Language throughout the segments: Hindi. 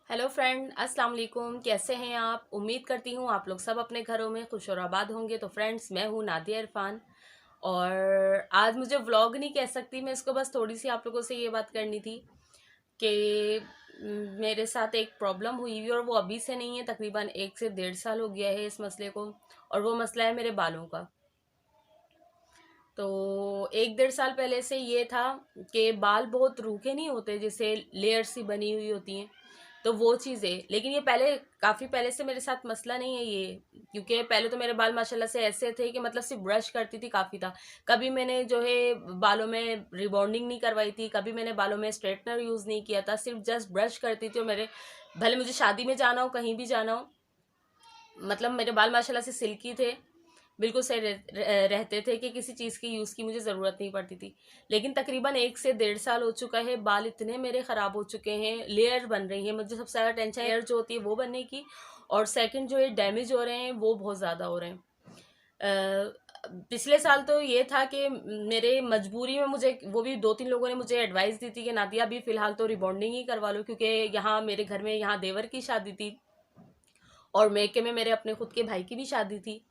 हेलो फ्रेंड, अस्सलाम वालेकुम। कैसे हैं आप? उम्मीद करती हूँ आप लोग सब अपने घरों में खुश और आबाद होंगे। तो फ्रेंड्स, मैं हूँ नादिया इरफान और आज मुझे व्लॉग नहीं कह सकती मैं इसको, बस थोड़ी सी आप लोगों से ये बात करनी थी कि मेरे साथ एक प्रॉब्लम हुई हुई और वो अभी से नहीं है, तकरीबन 1 से 1.5 साल हो गया है इस मसले को। और वो मसला है मेरे बालों का। तो 1 डेढ़ साल पहले से ये था कि बाल बहुत रूखे नहीं होते, जैसे लेयर सी बनी हुई होती हैं, तो वो चीज़ें। लेकिन ये पहले काफ़ी पहले से मेरे साथ मसला नहीं है ये, क्योंकि पहले तो मेरे बाल माशाल्लाह से ऐसे थे कि मतलब सिर्फ ब्रश करती थी काफ़ी था। कभी मैंने जो है बालों में रिबॉन्डिंग नहीं करवाई थी, कभी मैंने बालों में स्ट्रेटनर यूज़ नहीं किया था, सिर्फ जस्ट ब्रश करती थी। और मेरे भले मुझे शादी में जाना हो, कहीं भी जाना हो, मतलब मेरे बाल माशाल्लाह से सिल्की थे, बिल्कुल सही रहते थे कि किसी चीज़ की यूज़ की मुझे ज़रूरत नहीं पड़ती थी। लेकिन तकरीबन 1 से 1.5 साल हो चुका है, बाल इतने मेरे ख़राब हो चुके हैं, लेयर बन रही है। मुझे सबसे ज़्यादा टेंशन लेयर जो होती है वो बनने की, और सेकंड जो ये डैमेज हो रहे हैं वो बहुत ज़्यादा हो रहे हैं। पिछले साल तो ये था कि मेरे मजबूरी में मुझे वो भी 2-3 लोगों ने मुझे एडवाइस दी थी कि नादिया अभी फ़िलहाल तो रिबॉन्डिंग ही करवा लो, क्योंकि यहाँ मेरे घर में यहाँ देवर की शादी थी और मेके में मेरे अपने खुद के भाई की भी शादी थी।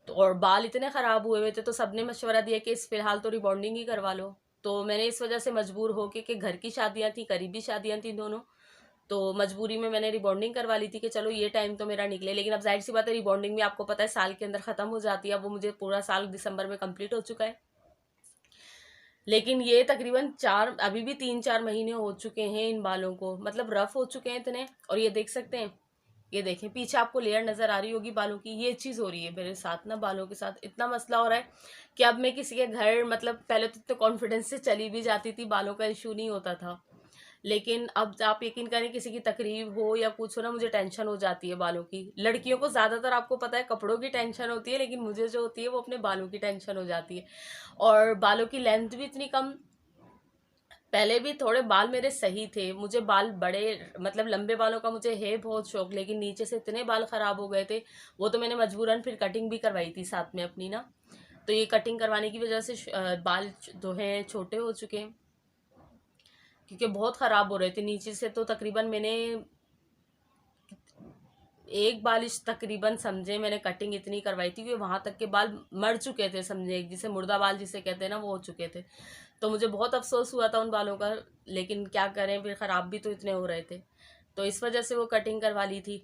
तो और बाल इतने ख़राब हुए हुए थे, तो सबने मशवरा दिया कि इस फ़िलहाल तो रिबॉन्डिंग ही करवा लो। तो मैंने इस वजह से मजबूर हो के, घर की शादियाँ थी, करीबी शादियाँ थी दोनों, तो मजबूरी में मैंने रिबॉन्डिंग करवा ली थी कि चलो ये टाइम तो मेरा निकले। लेकिन अब जाहिर सी बात है, रिबॉन्डिंग भी आपको पता है साल के अंदर ख़त्म हो जाती है। अब वो मुझे पूरा साल दिसंबर में कंप्लीट हो चुका है, लेकिन ये तकरीबन 3-4 महीने हो चुके हैं इन बालों को, मतलब रफ हो चुके हैं इतने। और ये देख सकते हैं, ये देखें पीछे आपको लेयर नजर आ रही होगी बालों की। ये चीज हो रही है मेरे साथ ना, बालों के साथ इतना मसला हो रहा है कि अब मैं किसी के घर, मतलब पहले तो इतने कॉन्फिडेंस से चली भी जाती थी, बालों का इशू नहीं होता था। लेकिन अब आप यकीन करें, किसी की तकरीब हो या कुछ हो ना, मुझे टेंशन हो जाती है बालों की। लड़कियों को ज्यादातर आपको पता है कपड़ों की टेंशन होती है, लेकिन मुझे जो होती है वो अपने बालों की टेंशन हो जाती है। और बालों की लेंथ भी इतनी कम। पहले भी थोड़े बाल मेरे सही थे, मुझे बाल बड़े, मतलब लंबे बालों का मुझे है बहुत शौक, लेकिन नीचे से इतने बाल खराब हो गए थे। वो तो मैंने मजबूरन फिर कटिंग भी करवाई थी साथ में अपनी ना। तो ये कटिंग करवाने की वजह से बाल जो है छोटे हो चुके हैं, क्योंकि बहुत खराब हो रहे थे नीचे से। तो तकरीबन मैंने एक बालिश तकरीबन समझे मैंने कटिंग इतनी करवाई थी कि वहां तक के बाल मर चुके थे, समझे जिसे मुर्दा बाल जिसे कहते हैं ना, वो हो चुके थे। तो मुझे बहुत अफसोस हुआ था उन बालों का, लेकिन क्या करें, फिर ख़राब भी तो इतने हो रहे थे, तो इस वजह से वो कटिंग करवा ली थी।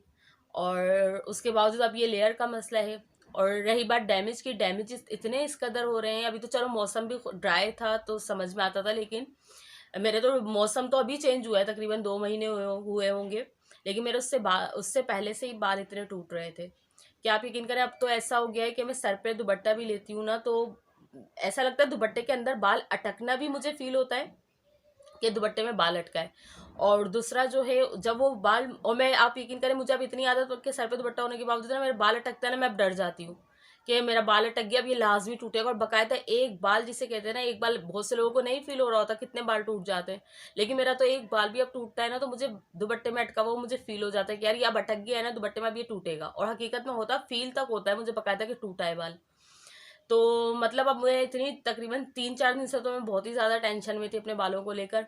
और उसके बावजूद अब ये लेयर का मसला है। और रही बात डैमेज की, डैमेज इतने इस कदर हो रहे हैं। अभी तो चलो मौसम भी ड्राई था तो समझ में आता था, लेकिन मेरे तो मौसम तो अभी चेंज हुआ है, तकरीबन 2 महीने हुए होंगे, लेकिन मेरे उससे पहले से ही बाल इतने टूट रहे थे कि आप यकीन करें, अब तो ऐसा हो गया है कि मैं सर पे दुपट्टा भी लेती हूँ ना, तो ऐसा लगता है दुपट्टे के अंदर बाल अटकना भी मुझे फील होता है कि दुपट्टे में बाल अटका है। और दूसरा जो है, जब वो बाल, और मैं, आप यकीन करें, मुझे अब इतनी आदत हो कि सर पे दुपट्टा होने के बावजूद ना मेरे बाल अटकता है ना, मैं अब डर जाती हूँ कि मेरा बाल अटक गया, अब ये लाजमी टूटेगा। और बकायदा एक बाल जिसे कहते हैं ना, एक बाल बहुत से लोगों को नहीं फील हो रहा होता कितने बाल टूट जाते हैं, लेकिन मेरा तो एक बाल भी अब टूटता है ना, तो मुझे दुपट्टे में अटका हुआ मुझे फील हो जाता है कि यार ये अब अटक गया है ना दुपट्टे में, अब ये टूटेगा। और हकीकत में होता, फील तक होता है मुझे बकायदा कि टूटा है बाल। तो मतलब अब मैं इतनी तकरीबन 3-4 दिन से तो मैं बहुत ही ज़्यादा टेंशन में थी अपने बालों को लेकर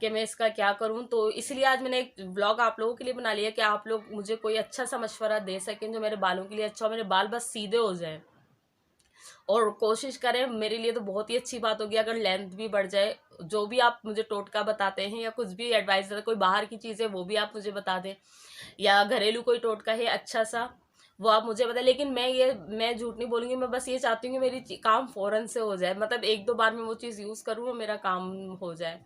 कि मैं इसका क्या करूं। तो इसलिए आज मैंने एक व्लॉग आप लोगों के लिए बना लिया कि आप लोग मुझे कोई अच्छा सा मशवरा दे सकें जो मेरे बालों के लिए अच्छा हो, मेरे बाल बस सीधे हो जाएं। और कोशिश करें, मेरे लिए तो बहुत ही अच्छी बात होगी अगर लेंथ भी बढ़ जाए। जो भी आप मुझे टोटका बताते हैं या कुछ भी एडवाइस देते हैं, कोई बाहर की चीज़ है वो भी आप मुझे बता दें, या घरेलू कोई टोटका है अच्छा सा, वो आप मुझे बताएं। लेकिन मैं झूठ नहीं बोलूँगी, मैं बस ये चाहती हूँ कि मेरी काम फ़ौरन से हो जाए, मतलब 1-2 बार में वो चीज़ यूज़ करूँ और मेरा काम हो जाए।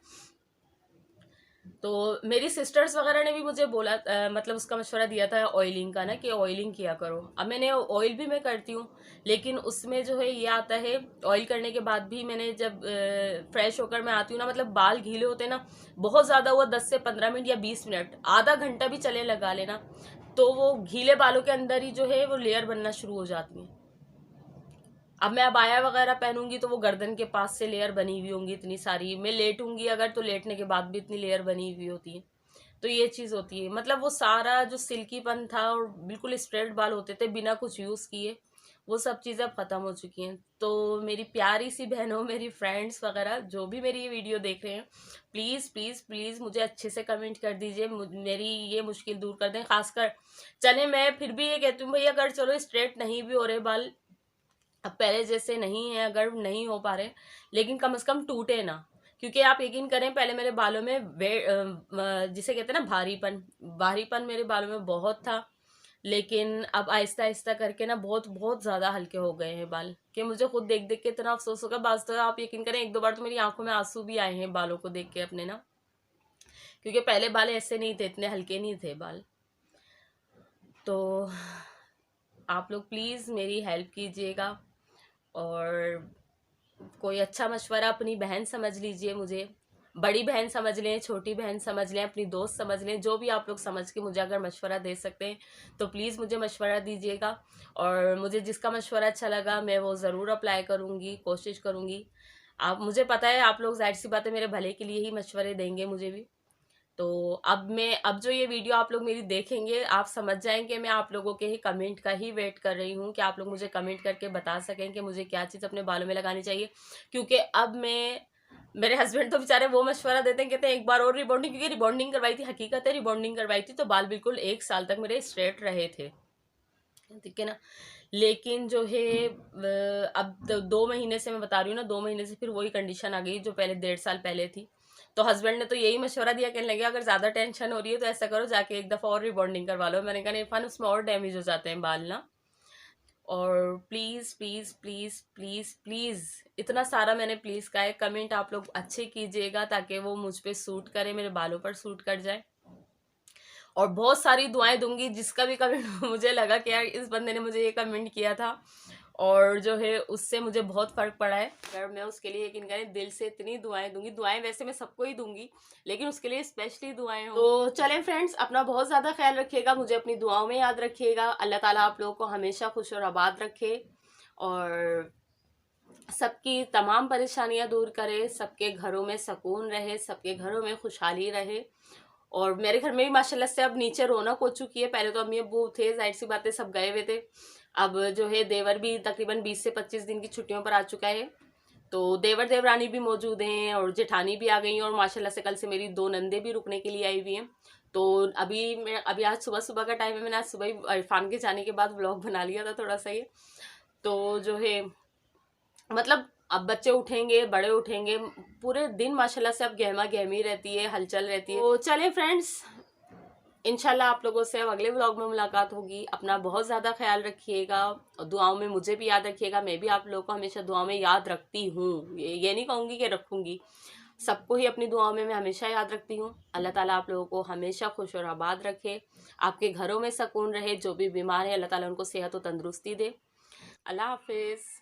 तो मेरी सिस्टर्स वगैरह ने भी मुझे बोला, मतलब उसका मशवरा दिया था ऑयलिंग का ना, कि ऑयलिंग किया करो। अब मैंने ऑयल भी मैं करती हूँ, लेकिन उसमें जो है ये आता है, ऑयल करने के बाद भी मैंने जब फ्रेश होकर मैं आती हूँ ना, मतलब बाल गीले होते हैं ना, बहुत ज़्यादा हुआ 10 से 15 मिनट या 20 मिनट, आधा घंटा भी चले लगा लेना, तो वो गीले बालों के अंदर ही जो है वो लेयर बनना शुरू हो जाती है। अब मैं अबाया वगैरह पहनूंगी तो वो गर्दन के पास से लेयर बनी हुई होंगी इतनी सारी, मैं लेटूंगी अगर तो लेटने के बाद भी इतनी लेयर बनी हुई होती है। तो ये चीज़ होती है, मतलब वो सारा जो सिल्कीपन था और बिल्कुल स्ट्रेट बाल होते थे बिना कुछ यूज़ किए, वो सब चीज़ें अब ख़त्म हो चुकी हैं। तो मेरी प्यारी सी बहनों, मेरी फ्रेंड्स वगैरह जो भी मेरी ये वीडियो देख रहे हैं, प्लीज़ प्लीज़ प्लीज़ मुझे अच्छे से कमेंट कर दीजिए, मेरी ये मुश्किल दूर कर दें। खासकर चले, मैं फिर भी ये कहती हूँ भैया, अगर चलो स्ट्रेट नहीं भी हो रहे बाल, अब पहले जैसे नहीं है, अगर नहीं हो पा रहे, लेकिन कम से कम टूटे ना। क्योंकि आप यकीन करें, पहले मेरे बालों में जिसे कहते हैं ना भारीपन, भारीपन मेरे बालों में बहुत था। लेकिन अब आहिस्ता आहिस्ता करके ना बहुत बहुत ज़्यादा हल्के हो गए हैं बाल, कि मुझे खुद देख देख के इतना अफसोस होगा। बाज तो आप यकीन करें, एक दो बार तो मेरी आंखों में आंसू भी आए हैं बालों को देख के अपने ना, क्योंकि पहले बाल ऐसे नहीं थे, इतने हल्के नहीं थे बाल। तो आप लोग प्लीज़ मेरी हेल्प कीजिएगा, और कोई अच्छा मशवरा अपनी बहन समझ लीजिए, मुझे बड़ी बहन समझ लें, छोटी बहन समझ लें, अपनी दोस्त समझ लें, जो भी आप लोग समझ के मुझे अगर मशवरा दे सकते हैं तो प्लीज़ मुझे मशवरा दीजिएगा। और मुझे जिसका मशवरा अच्छा लगा मैं वो ज़रूर अप्लाई करूँगी, कोशिश करूँगी। आप, मुझे पता है आप लोग ज़ाहिर सी बात है मेरे भले के लिए ही मशवरे देंगे मुझे भी। तो अब जो ये वीडियो आप लोग मेरी देखेंगे, आप समझ जाएंगे मैं आप लोगों के ही कमेंट का ही वेट कर रही हूँ, कि आप लोग मुझे कमेंट करके बता सकें कि मुझे क्या चीज़ अपने बालों में लगानी चाहिए। क्योंकि अब मैं, मेरे हस्बैंड तो बेचारे वो मशवरा देते हैं, कहते हैं एक बार और रिबॉन्डिंग, क्योंकि रिबॉन्डिंग करवाई थी, हकीकत है रिबॉन्डिंग करवाई थी तो बाल बिल्कुल 1 साल तक मेरे स्ट्रेट रहे थे, ठीक है ना। लेकिन जो है अब 2 महीने से मैं बता रही हूँ ना, 2 महीने से फिर वही कंडीशन आ गई जो पहले 1.5 साल पहले थी। तो हस्बैंड ने तो यही मशवरा दिया, कहने लगे अगर ज़्यादा टेंशन हो रही है तो ऐसा करो, जाके एक दफ़ा और रिबॉन्डिंग करवा लो। मैंने कहा नहीं इरफान, उसमें और डैमेज हो जाते हैं बाल ना। और please please please please please, इतना सारा मैंने प्लीज़ कहा है, कमेंट आप लोग अच्छे कीजिएगा ताकि वो मुझ पे सूट करे, मेरे बालों पर सूट कर जाए। और बहुत सारी दुआएं दूंगी, जिसका भी कमेंट मुझे लगा कि यार इस बंदे ने मुझे ये कमेंट किया था और जो है उससे मुझे बहुत फर्क पड़ा है, अगर मैं उसके लिए यकीन करें दिल से इतनी दुआएं दूंगी। दुआएं वैसे मैं सबको ही दूंगी, लेकिन उसके लिए स्पेशली दुआएं हो। तो चलें फ्रेंड्स, अपना बहुत ज़्यादा ख्याल रखिएगा, मुझे अपनी दुआओं में याद रखिएगा। अल्लाह ताला आप लोगों को हमेशा खुश और आबाद रखे, और सबकी तमाम परेशानियां दूर करे, सबके घरों में सुकून रहे, सबके घरों में खुशहाली रहे। और मेरे घर में भी माशाल्लाह से अब नीचे रौनक हो चुकी है। पहले तो अम्मी अब्बू थे, जाहिर सी बातें सब गए हुए थे। अब जो है देवर भी तकरीबन 20 से 25 दिन की छुट्टियों पर आ चुका है, तो देवर देवरानी भी मौजूद हैं और जेठानी भी आ गई हैं, और माशाल्लाह से कल से मेरी 2 नंदे भी रुकने के लिए आई हुई हैं। तो अभी आज सुबह सुबह का टाइम है, मैंने आज सुबह ही इरफान के जाने के बाद व्लॉग बना लिया था थोड़ा सा ये। तो जो है मतलब अब बच्चे उठेंगे, बड़े उठेंगे, पूरे दिन माशाल्लाह से अब गहमा गहमी रहती है, हलचल रहती है। तो चलें फ्रेंड्स, इंशाल्लाह आप लोगों से अब अगले व्लॉग में मुलाकात होगी। अपना बहुत ज़्यादा ख्याल रखिएगा, और दुआओं में मुझे भी याद रखिएगा। मैं भी आप लोगों को हमेशा दुआओं में याद रखती हूँ, ये नहीं कहूँगी कि रखूँगी, सबको ही अपनी दुआओं में मैं हमेशा याद रखती हूँ। अल्लाह ताला आप लोगों को हमेशा खुश और आबाद रखे, आपके घरों में सुकून रहे, जो भी बीमार है अल्लाह ताला उनको सेहत और तंदुरुस्ती दे। अल्लाह हाफिज़।